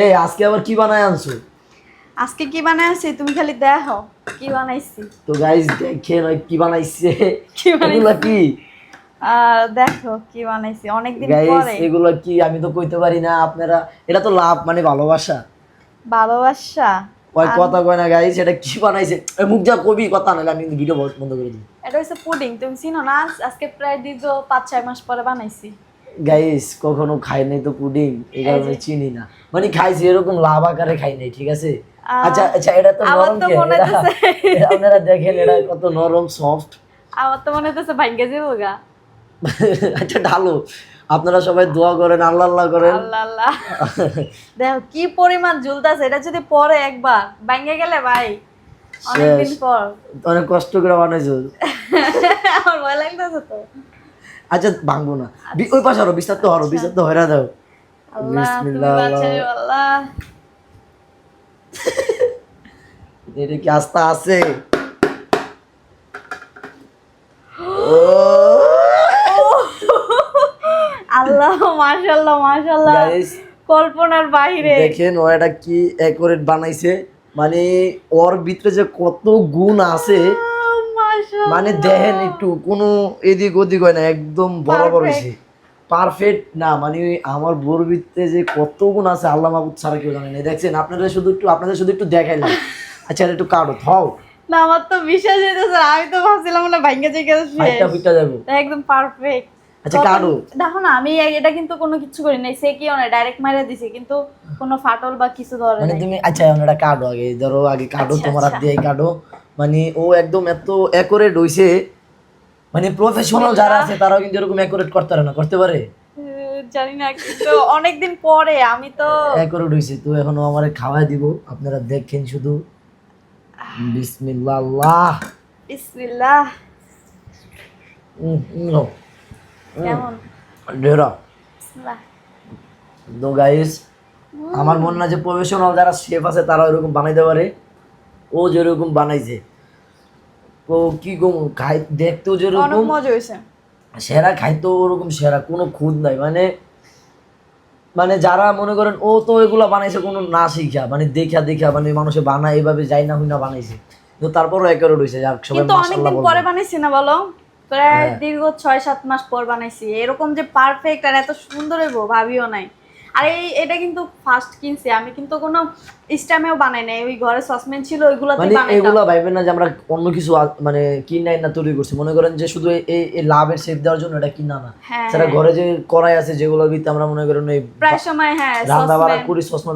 এই আজকে আবার কি বানায় আনছো? আজকে কি বানাইছি তুমি খালি দেখো কি বানাইছি। তো গাইস দেখেন ওই কি বানাইছে। কি বানাইছি এগুলা কি দেখো কি বানাইছি অনেকদিন গাইস? পরে। এগুলা কি আমি তো কইতে পারি না। আপনারা এটা তো লাভ মানে ভালোবাসা। ভালোবাসা ওই কথা কয় না গাইস, এটা কি বানাইছে? এই মুখ যা কবি কথা নাহলে আমি কিন্তু ভিডিও বন্ধ করে দিই। এটা হচ্ছে পুডিং, তুমি চিনো না? আজকে প্রায় দীর্ঘ 5-6 মাস পরে বানাইছি। গাইস কখনো খাই নাই তো পুডিং, এই কারণে চিনি না। মানে খাইছি এরকম লাভ আকারে খাই নাই, ঠিক আছে? আচ্ছা আচ্ছা, এটা তো আমার নরম তো কে? মনে হইতেছে আপনারা দেখেন এটা কত নরম সফট। আমার তো মনে হইতেছে ভাঙ্গে যাবো গা। আচ্ছা ঢালো, আপনারা সবাই দোয়া করেন, আল্লাহ আল্লাহ করেন। আল্লাহ আল্লাহ। দেখো কি পরিমাণ ঝুলতাছে, এটা যদি পরে একবার ভাঙ্গে গেলে ভাই অনেকদিন পর। অনেক কষ্ট করে বানাইছো। আমার ভয় লাগতেছে তো। আচ্ছা ভাঙবো না, ওই পাশে আরো বিস্তার তো হরো, বিস্তার তো হয়রা দাও। আল্লাহ তুমি বিসমিল্লাহ। বাঁচাইও আল্লাহ। এটা কি আস্থা আছে? আল্লাহ মাশাআল্লাহ মাশাআল্লাহ, গাইস কল্পনার বাইরে। দেখেন ও এটা কি অ্যাকুরেট বানাইছে, মানে ওর ভিতরে যে কত গুণ আছে মাশাআল্লাহ, মানে দেখেন একটু কোনো এদিক ওদিক হয় না, একদম বরাবর হয়েছে, পারফেক্ট না। মানে ওই আমার বোর ভিতরে যে কত গুণ আছে আল্লাহ মাহবুব ছাড়া কেউ জানে না। দেখছেন আপনাদের শুধু একটু দেখাইলাম। আচ্ছা এটা একটু কাটো থাও। না আমার তো বিশ্বাস হইতেছে না, আমি তো ভাবছিলাম না ভাঙ্গে যাই গেছে ফাইটটা ফুটটা যাবো। একদম পারফেক্ট। আচ্ছা কাটো। দেখো না আমি এটা কিন্তু কোনো কিছু করি নাই, সে কি না ডাইরেক্ট মাইরা দিছি, কিন্তু কোনো ফাটল বা কিছু ধরে মানে নাই। তুমি আচ্ছা এটা কাটো আগে, ধরো আগে কাটো, আচ্ছা, তোমার হাত আচ্ছা। দিয়ে কাটো। মানে ও একদম এত অ্যাকুরেট হইছে, মানে প্রফেশনাল যারা আছে তারাও কিন্তু এরকম অ্যাকুরেট করতে পারে না, করতে পারে? জানি না, কিন্তু অনেকদিন পরে আমি তো অ্যাকুরেট হইছে। তো এখনো আমারে খাওয়াই দিব, আপনারা দেখেন শুধু। বিসমিল্লাহ আল্লাহ। বিসমিল্লাহ। নো কেমন? ডেরা। বিসমিল্লাহ। তো গাইস আমার মনে না যে প্রফেশনাল যারা শেফ আছে তারা এরকম বানাইতে পারে, ও যেরকম বানাইছে। তো কি কম খাই, দেখতেও অনেক যেরকম মজা হয়েছে। সেরা, খাইতেও ওরকম সেরা, কোনো খুঁত নাই। মানে মানে যারা মনে করেন ও তো এগুলা বানাইছে কোনো না শিখা, মানে দেখা দেখা মানে মানুষে বানায় এভাবে যাই না হই না বানাইছে, কিন্তু তারপরও একেবারে রয়েছে। যাক সবাই কিন্তু মাশাআল্লাহ অনেকদিন বলবো। পরে বানাইছি না বলো, প্রায় হ্যাঁ। দীর্ঘ 6-7 মাস পর বানাইছি। এরকম যে পারফেক্ট আর এত সুন্দর হইব ভাবিও নাই। আর এটা কিন্তু ফার্স্ট কিনছি আমি, কিন্তু কোনো স্ট্যামেও বানাই নাই, ওই ঘরে সসপ্যান ছিল ওইগুলাতে মানে বানাইতাম। এগুলা ভাইবেন না যে আমরা অন্য কিছু মানে কিনাই না তৈরি করছি, মনে করেন যে শুধু এই লাভের শেপ দেওয়ার জন্য এটা কিনা না। হ্যাঁ, সেটা ঘরে যে কড়াই আছে যেগুলোর ভিতরে আমরা মনে করেন এই প্রায় সময় হ্যাঁ রান্না বাড়া সসপ্যান করি, সসমা